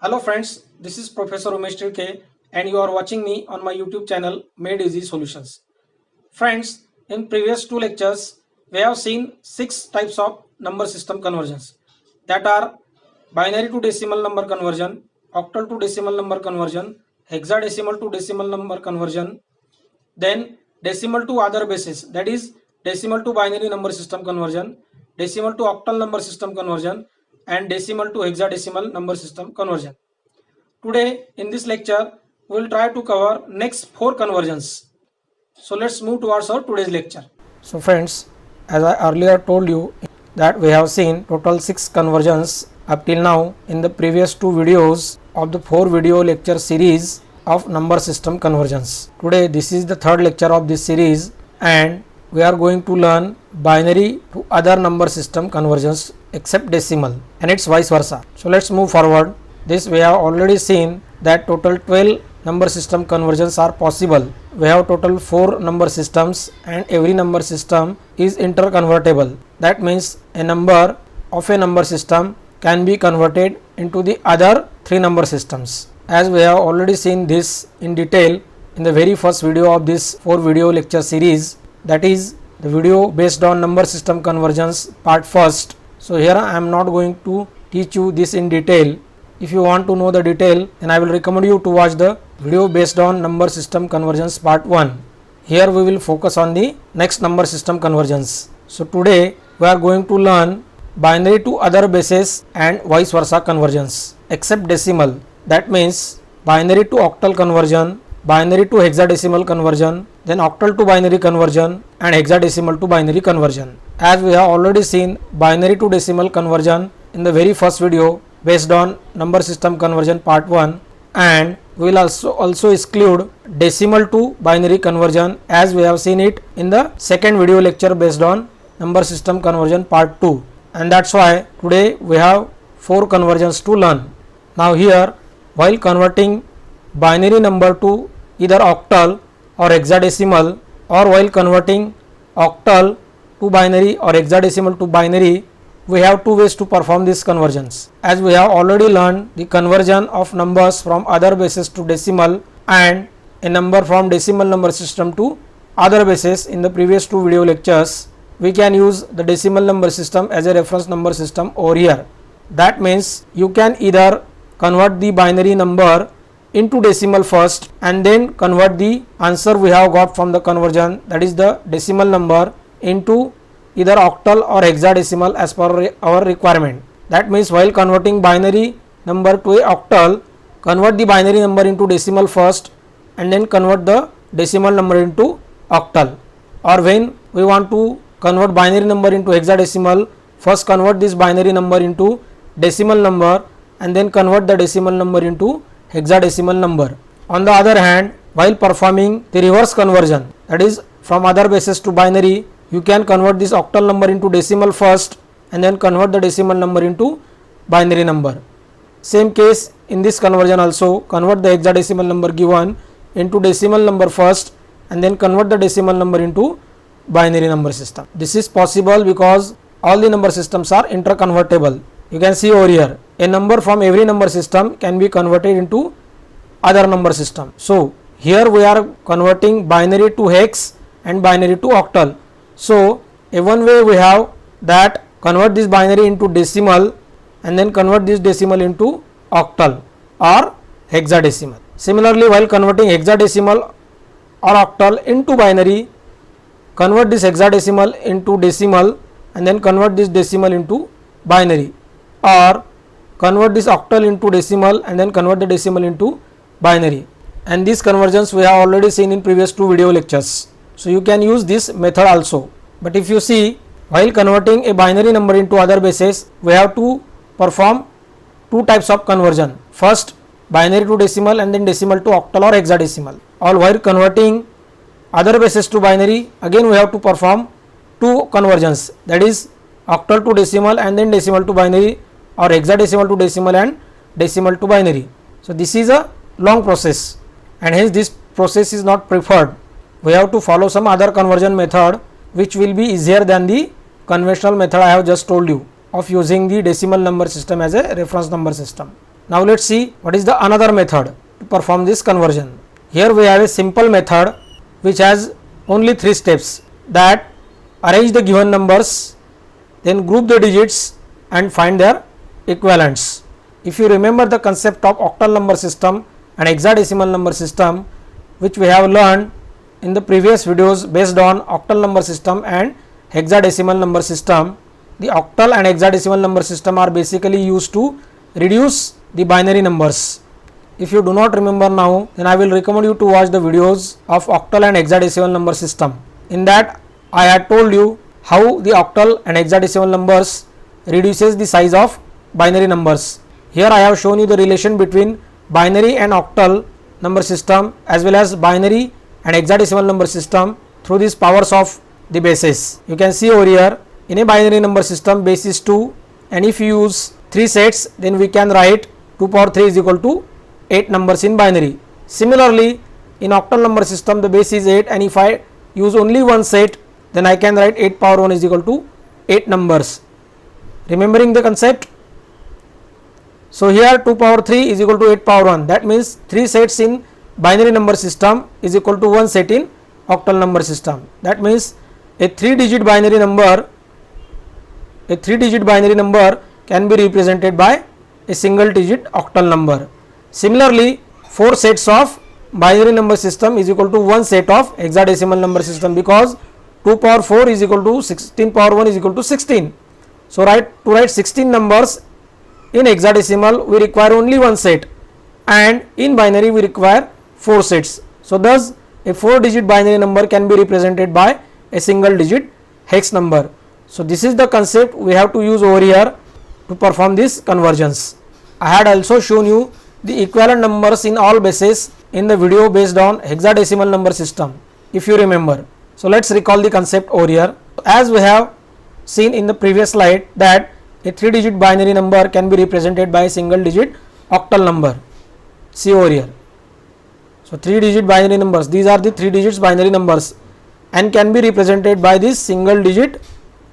Hello friends, this is Professor Umesh Tirke and you are watching me on my YouTube channel Made Easy Solutions. Friends, in previous two lectures, we have seen six types of number system conversions that are binary to decimal number conversion, octal to decimal number conversion, hexadecimal to decimal number conversion, then decimal to other bases, that is decimal to binary number system conversion, decimal to octal number system conversion, and decimal to hexadecimal number system conversion. Today in this lecture we will try to cover next four conversions. So let's move towards our today's lecture. So friends, as I earlier told you that we have seen total 6 conversions up till now in the previous two videos of the 4 video lecture series of number system conversions. Today this is the third lecture of this series and we are going to learn binary to other number system conversions except decimal and its vice versa. So let's move forward. This we have already seen that total 12 number system conversions are possible. We have total 4 number systems and every number system is interconvertible. That means a number of a number system can be converted into the other 3 number systems. As we have already seen this in detail in the very first video of this 4 video lecture series, that is the video based on number system conversions part first. So here I am not going to teach you this in detail. If you want to know the detail, then I will recommend you to watch the video based on number system conversions part 1. Here we will focus on the next number system conversions. So today we are going to learn binary to other bases and vice versa conversions except decimal. That means binary to octal conversion, binary to hexadecimal conversion, then octal to binary conversion and hexadecimal to binary conversion. As we have already seen binary to decimal conversion in the very first video based on number system conversion part 1, and we will also exclude decimal to binary conversion as we have seen it in the second video lecture based on number system conversion part 2, and that's why today we have 4 conversions to learn. Now here, while converting binary number to either octal or hexadecimal, or while converting octal to binary or hexadecimal to binary, we have 2 ways to perform these conversions. As we have already learned the conversion of numbers from other bases to decimal and a number from decimal number system to other bases in the previous 2 video lectures, we can use the decimal number system as a reference number system over here. That means you can either convert the binary number into decimal first and then convert the answer we have got from the conversion, that is the decimal number, into either octal or hexadecimal as per our requirement. That means while converting binary number to a octal, convert the binary number into decimal first and then convert the decimal number into octal. Or when we want to convert binary number into hexadecimal, first convert this binary number into decimal number and then convert the decimal number into hexadecimal number. On the other hand, while performing the reverse conversion, that is from other bases to binary, you can convert this octal number into decimal first and then convert the decimal number into binary number. Same case in this conversion also, convert the hexadecimal number given into decimal number first and then convert the decimal number into binary number system. This is possible because all the number systems are interconvertible. You can see over here, a number from every number system can be converted into other number system. So here we are converting binary to hex and binary to octal. So a one way we have that convert this binary into decimal and then convert this decimal into octal or hexadecimal. Similarly, while converting hexadecimal or octal into binary, convert this hexadecimal into decimal and then convert this decimal into binary, or convert this octal into decimal and then convert the decimal into binary. And these conversions we have already seen in previous 2 video lectures. So you can use this method also. But if you see, while converting a binary number into other bases, we have to perform 2 types of conversion. First, binary to decimal and then decimal to octal or hexadecimal. Or while converting other bases to binary, again we have to perform 2 conversions, that is octal to decimal and then decimal to binary, or hexadecimal to decimal and decimal to binary. So this is a long process and hence this process is not preferred. We have to follow some other conversion method which will be easier than the conventional method I have just told you of using the decimal number system as a reference number system. Now let's see what is the another method to perform this conversion. Here we have a simple method which has only 3 steps, that arrange the given numbers, then group the digits and find their equivalents. If you remember the concept of octal number system and hexadecimal number system, which we have learned in the previous videos based on octal number system and hexadecimal number system, the octal and hexadecimal number system are basically used to reduce the binary numbers. If you do not remember now, then I will recommend you to watch the videos of octal and hexadecimal number system. In that I had told you how the octal and hexadecimal numbers reduces the size of binary numbers. Here I have shown you the relation between binary and octal number system as well as binary and hexadecimal number system through these powers of the bases. You can see over here, in a binary number system base is 2, and if you use 3 sets, then we can write 2 power 3 is equal to 8 numbers in binary. Similarly, in octal number system the base is 8, and if I use only one set, then I can write 8 power 1 is equal to 8 numbers. Remembering the concept? So here 2 power 3 is equal to 8 power 1. That means 3 sets in binary number system is equal to 1 set in octal number system. That means a 3-digit binary number can be represented by a single digit octal number. Similarly, 4 sets of binary number system is equal to 1 set of hexadecimal number system, because 2 power 4 is equal to 16 power 1 is equal to 16. So to write 16 numbers in hexadecimal we require only 1 set, and in binary we require 4 sets. So thus a 4-digit binary number can be represented by a single digit hex number. So this is the concept we have to use over here to perform these conversions. I had also shown you the equivalent numbers in all bases in the video based on hexadecimal number system, if you remember. So let's recall the concept over here. As we have seen in the previous slide, that a 3-digit binary number can be represented by a single digit octal number. See over here. So 3-digit binary numbers, these are the 3 digits binary numbers, and can be represented by this single digit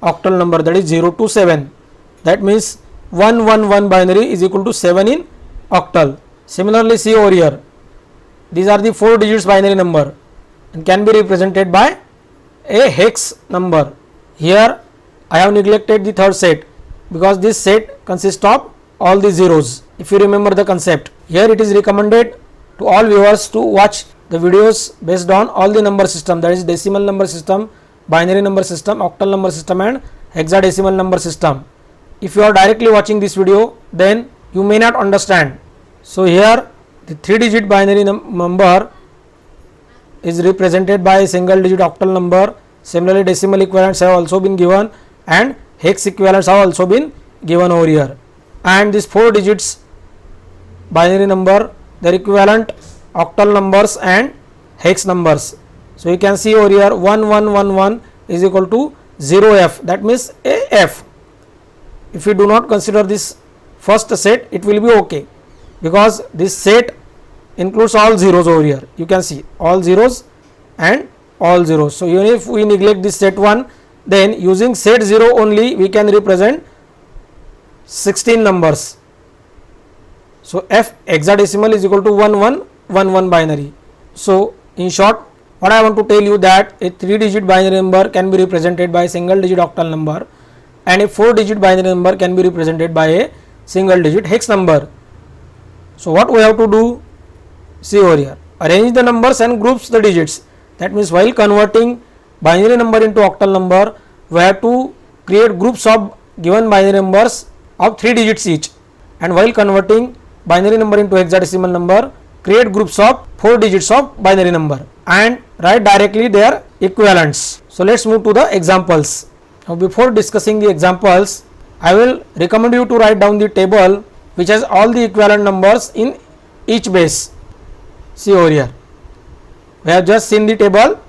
octal number, that is 0 to 7. That means 111 binary is equal to 7 in octal. Similarly, see over here, these are the 4 digits binary number and can be represented by a hex number. Here I have neglected the third set because this set consists of all the zeros. If you remember the concept, here it is recommended to all viewers to watch the videos based on all the number system, that is decimal number system, binary number system, octal number system and hexadecimal number system. If you are directly watching this video, then you may not understand. So here the 3-digit binary number is represented by a single digit octal number. Similarly, decimal equivalents have also been given and hex equivalents have also been given over here. And this 4 digits binary number, their equivalent octal numbers and hex numbers. So you can see over here 1111 is equal to 0f, that means AF. If you do not consider this first set, it will be okay, because this set includes all zeros over here. You can see all zeros and all zeros. So even if we neglect this set 1, then using set 0 only we can represent 16 numbers. So F hexadecimal is equal to 1111 binary. So in short, what I want to tell you, that a 3-digit binary number can be represented by a single digit octal number, and a 4-digit binary number can be represented by a single digit hex number. So what we have to do, see over here, arrange the numbers and groups the digits. That means while converting binary number into octal number, we have to create groups of given binary numbers of 3 digits each, and while converting binary number into hexadecimal number, create groups of 4 digits of binary number and write directly their equivalents. So let's move to the examples. Now before discussing the examples, I will recommend you to write down the table which has all the equivalent numbers in each base. See over here, we have just seen the table,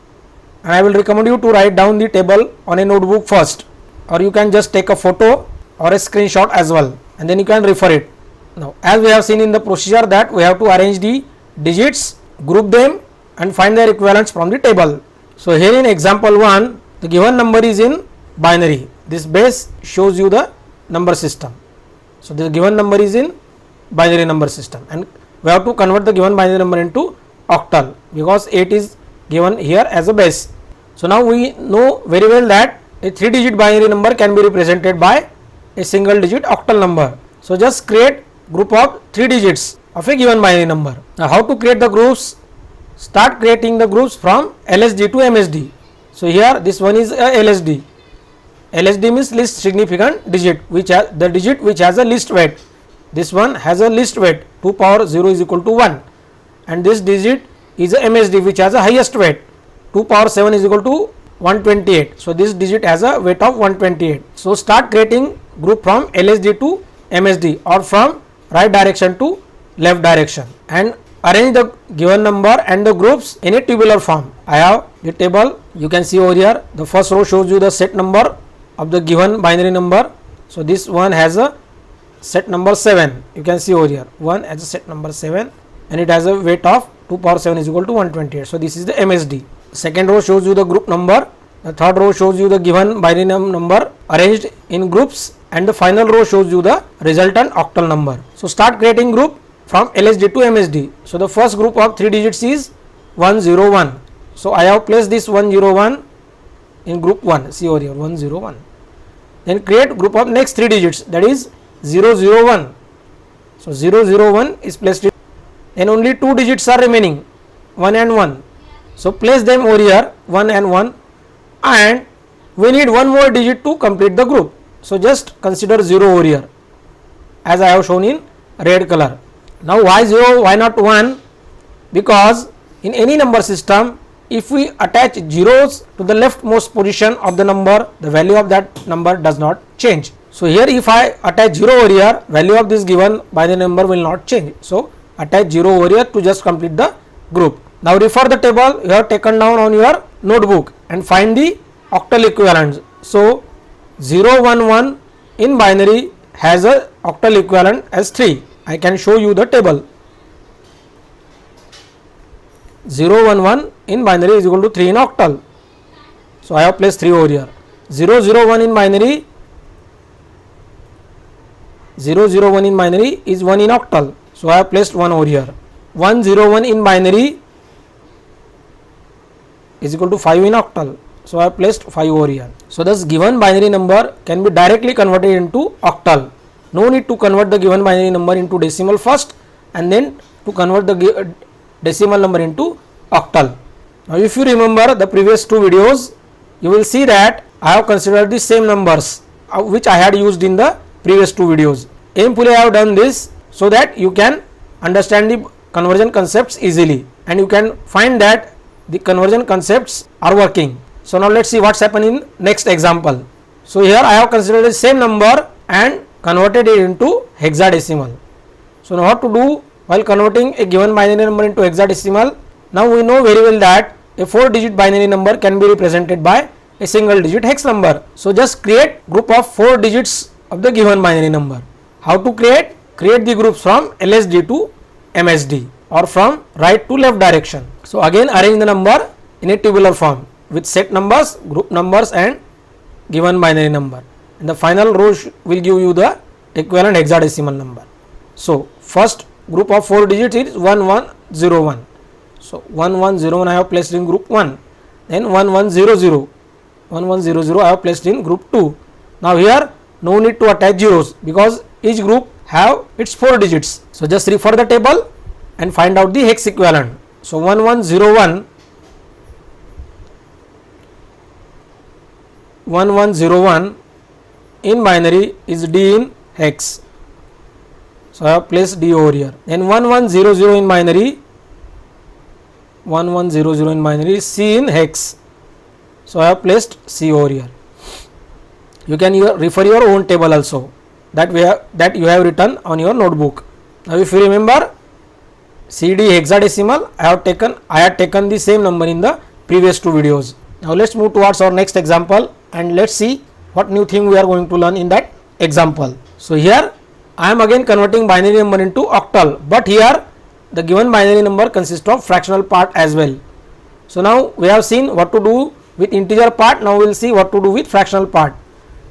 and I will recommend you to write down the table on a notebook first, or you can just take a photo or a screenshot as well, and then you can refer it. Now as we have seen in the procedure, that we have to arrange the digits, group them and find their equivalents from the table. So here in example 1, the given number is in binary. This base shows you the number system. So the given number is in binary number system, and we have to convert the given binary number into octal because 8 is given here as a base. So now we know very well that a 3-digit binary number can be represented by a single digit octal number. So just create group of 3 digits of a given binary number. Now how to create the groups? Start creating the groups from LSD to MSD. So here this one is a LSD. LSD means least significant digit, which has the digit which has a least weight. This one has a least weight, 2 power 0 is equal to 1, and this digit is a MSD which has a highest weight, 2 power 7 is equal to 128. So this digit has a weight of 128. So start creating group from LSD to MSD or from right direction to left direction, and arrange the given number and the groups in a tabular form. I have the table, you can see over here. The first row shows you the set number of the given binary number. So this one has a set number 7, you can see over here, 1 as a set number 7, and it has a weight of 2 power 7 is equal to 128. So this is the MSD. Second row shows you the group number. The third row shows you the given binary number arranged in groups, and the final row shows you the resultant octal number. So start creating group from LSD to MSD. So the first group of 3 digits is 101. So I have placed this 101 in group 1, see over here, 101. Then create group of next 3 digits, that is 001. So 001 is placed in, then only 2 digits are remaining, 1 and 1. So place them over here, 1 and 1, and we need one more digit to complete the group. So just consider 0 over here as I have shown in red color. Now why 0, why not 1? Because in any number system, if we attach zeros to the leftmost position of the number, the value of that number does not change. So here if I attach 0 over here, value of this given binary number will not change. So attach 0 over here to just complete the group. Now refer the table you have taken down on your notebook and find the octal equivalents. So 011 in binary has a octal equivalent as 3. I can show you the table. 011 in binary is equal to 3 in octal. So I have placed 3 over here. 001 in binary, 001 in binary is 1 in octal. So I have placed 1 over here. 101 in binary is equal to 5 in octal. So I have placed 5 over here. So this given binary number can be directly converted into octal. No need to convert the given binary number into decimal first and then to convert the decimal number into octal. Now if you remember the previous 2 videos, you will see that I have considered the same numbers which I had used in the previous 2 videos. Aimfully I have done this so that you can understand the conversion concepts easily and you can find that the conversion concepts are working. So now let's see what's happened in next example. So here I have considered the same number and converted it into hexadecimal. So now what to do while converting a given binary number into hexadecimal? Now we know very well that a 4-digit binary number can be represented by a single digit hex number. So just create group of 4 digits of the given binary number. How to create? Create the groups from LSD to MSD or from right to left direction. So again arrange the number in a tabular form with set numbers, group numbers and given binary number, and the final row will give you the equivalent hexadecimal number. So first group of 4 digits is 1101. So 1101 I have placed in group 1, then 1100 I have placed in group 2. Now here no need to attach zeros because each group have its 4 digits. So just refer the table and find out the hex equivalent. So 1101 in binary is D in hex. So I have placed D over here. Then 1100 in binary, 1100 in binary is C in hex. So I have placed C over here. You can refer your own table also that you have written on your notebook. Now if you remember CD hexadecimal, I had taken the same number in the previous 2 videos. Now let's move towards our next example and let's see what new thing we are going to learn in that example. So here I am again converting binary number into octal, but here the given binary number consists of fractional part as well. So now we have seen what to do with integer part, now we will see what to do with fractional part.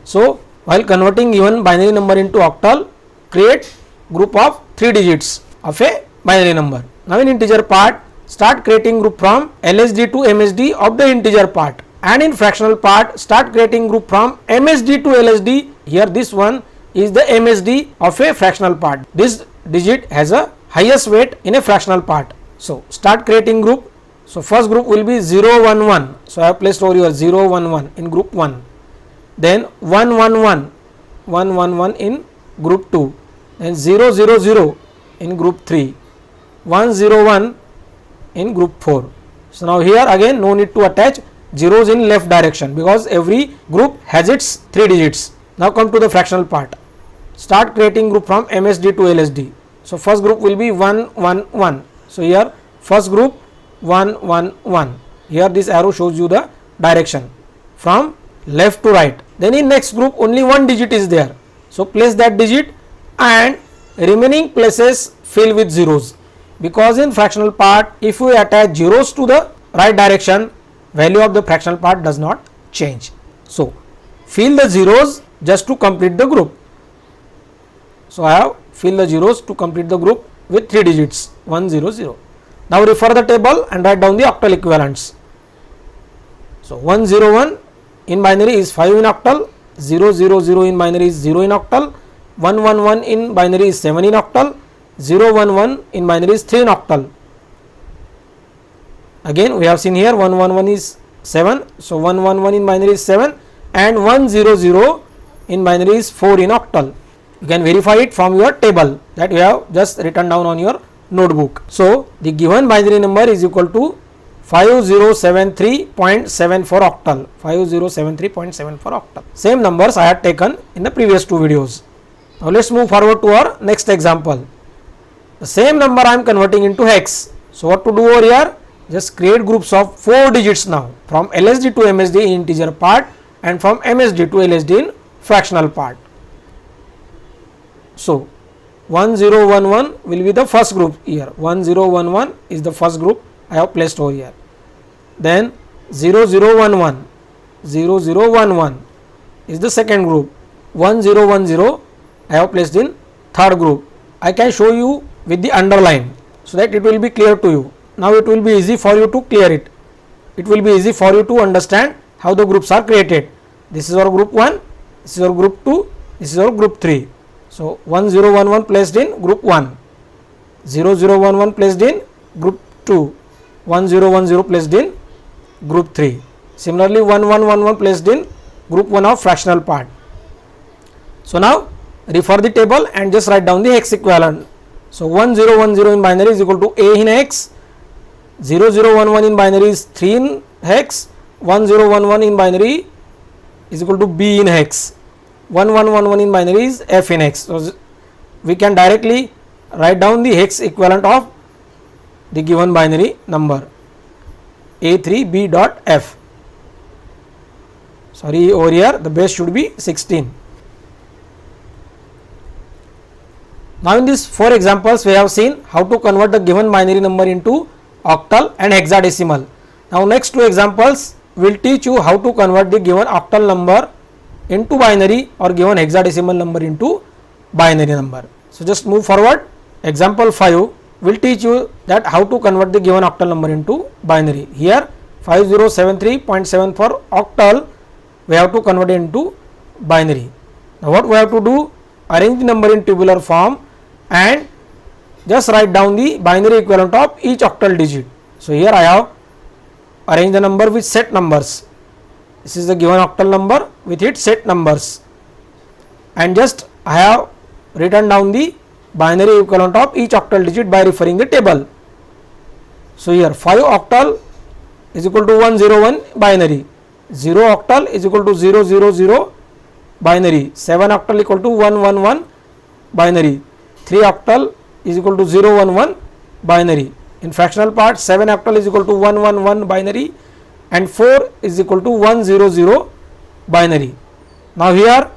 So while converting given binary number into octal, create group of 3 digits of a binary number. Now in integer part, start creating group from LSD to MSD of the integer part, and in fractional part start creating group from MSD to LSD. Here this one is the MSD of a fractional part. This digit has a highest weight in a fractional part. So start creating group. So first group will be 0 1 1. So I have placed over here 0 1 1 in group 1. Then 1 1 1 1 1 1 in group 2. Then 0 0 0 in group 3. 1 0 1 in group 4. So now here again no need to attach zeros in left direction because every group has its 3 digits. Now come to the fractional part. Start creating group from MSD to LSD. So first group will be 1 1 1. So here first group 1 1 1. Here this arrow shows you the direction from left to right. Then in next group only one digit is there. So place that digit and remaining places fill with zeros, because in fractional part if we attach zeros to the right direction, value of the fractional part does not change. So fill the zeros just to complete the group. So I have fill the zeros to complete the group with 3 digits 1 0 0. Now refer the table and write down the octal equivalents. So 1 0 1 in binary is 5 in octal, 0 0 0 in binary is 0 in octal, 1 1 1 in binary is 7 in octal, 0 1 1 in binary is 3 in octal. Again we have seen here 1 1 1 is 7. So 1 1 1 in binary is 7 and 1 0 0 in binary is 4 in octal. You can verify it from your table that you have just written down on your notebook. So the given binary number is equal to 5073.74 octal. 5073.74 octal. Same numbers I had taken in the previous 2 videos. Now let's move forward to our next example. The same number I am converting into hex. So what to do over here? Just create groups of 4 digits now from LSD to MSD in integer part and from MSD to LSD in fractional part. So 1011 will be the first group here. 1011 is the first group I have placed over here. Then 0011 0011 is the second group. 1010 I have placed in third group. I can show you with the underline so that it will be clear to you. Now it will be easy for you to clear it. It will be easy for you to understand how the groups are created. This is our group 1, this is our group 2, this is our group 3. So 1011 placed in group 1, 0011 placed in group 2, 1010 placed in group 3. Similarly 1111 placed in group 1 of fractional part. So now refer the table and just write down the hex equivalent. So 1010 in binary is equal to A in hex, 0011 in binary is 3 in hex, 1011 in binary is equal to B in hex, 1111 in binary is F in hex. So we can directly write down the hex equivalent of the given binary number A3B dot F. Sorry, over here the base should be 16. Now in these 4 examples we have seen how to convert the given binary number into octal and hexadecimal. Now next 2 examples will teach you how to convert the given octal number into binary or given hexadecimal number into binary number. So just move forward. Example 5 will teach you that how to convert the given octal number into binary. Here 5073.74 octal we have to convert it into binary. Now what we have to do? Arrange the number in tabular form and just write down the binary equivalent of each octal digit. So here I have arranged the number with set numbers. This is the given octal number with its set numbers, and just I have written down the binary equivalent of each octal digit by referring the table. So here 5 octal is equal to 101 binary, 0 octal is equal to 000 binary, 7 octal equal to 111 binary, 3 octal is equal to 011 binary. In fractional part 7 octal is equal to 111 binary and 4 is equal to 100 binary. Now here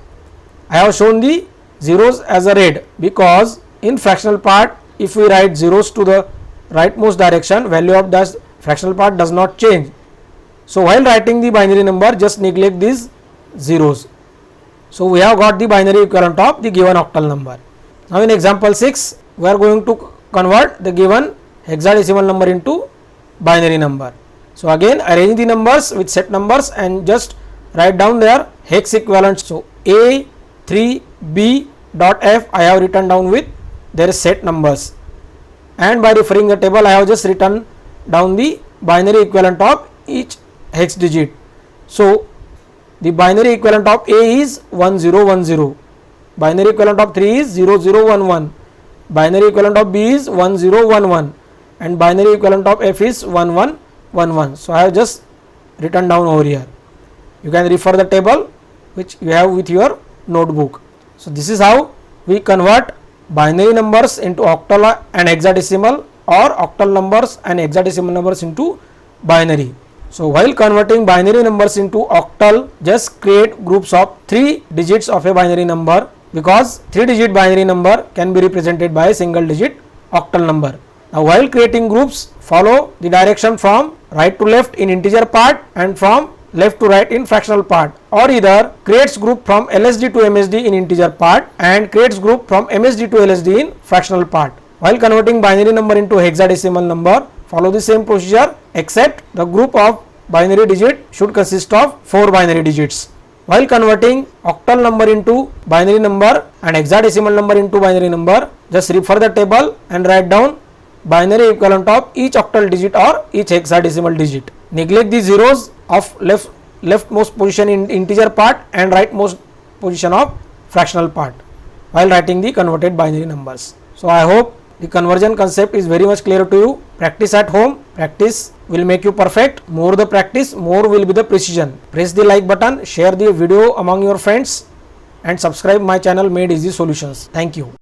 I have shown the zeros as a red because in fractional part if we write zeros to the rightmost direction, value of that fractional part does not change. So while writing the binary number just neglect these zeros. So we have got the binary equivalent of the given octal number. Now in example 6, we are going to convert the given hexadecimal number into binary number. So again arrange the numbers with set numbers and just write down their hex equivalents. So A, 3, B dot F I have written down with their set numbers, and by referring the table I have just written down the binary equivalent of each hex digit. So the binary equivalent of A is 1010, binary equivalent of 3 is 0011, binary equivalent of B is 1011, and binary equivalent of F is 1111. So I have just written down over here. You can refer the table which you have with your notebook. So this is how we convert binary numbers into octal and hexadecimal, or octal numbers and hexadecimal numbers into binary. So while converting binary numbers into octal, just create groups of 3 digits of a binary number, because 3-digit binary number can be represented by a single digit octal number. Now while creating groups, follow the direction from right to left in integer part and from left to right in fractional part, or either creates group from LSD to MSD in integer part and creates group from MSD to LSD in fractional part. While converting binary number into hexadecimal number, follow the same procedure, except the group of binary digit should consist of 4 binary digits. While converting octal number into binary number and hexadecimal number into binary number, just refer the table and write down binary equivalent of each octal digit or each hexadecimal digit. Neglect the zeros of leftmost position in integer part and rightmost position of fractional part while writing the converted binary numbers. So I hope the conversion concept is very much clear to you. Practice at home. Practice will make you perfect. More the practice, more will be the precision. Press the like button, share the video among your friends, and subscribe my channel Made Easy Solutions. Thank you.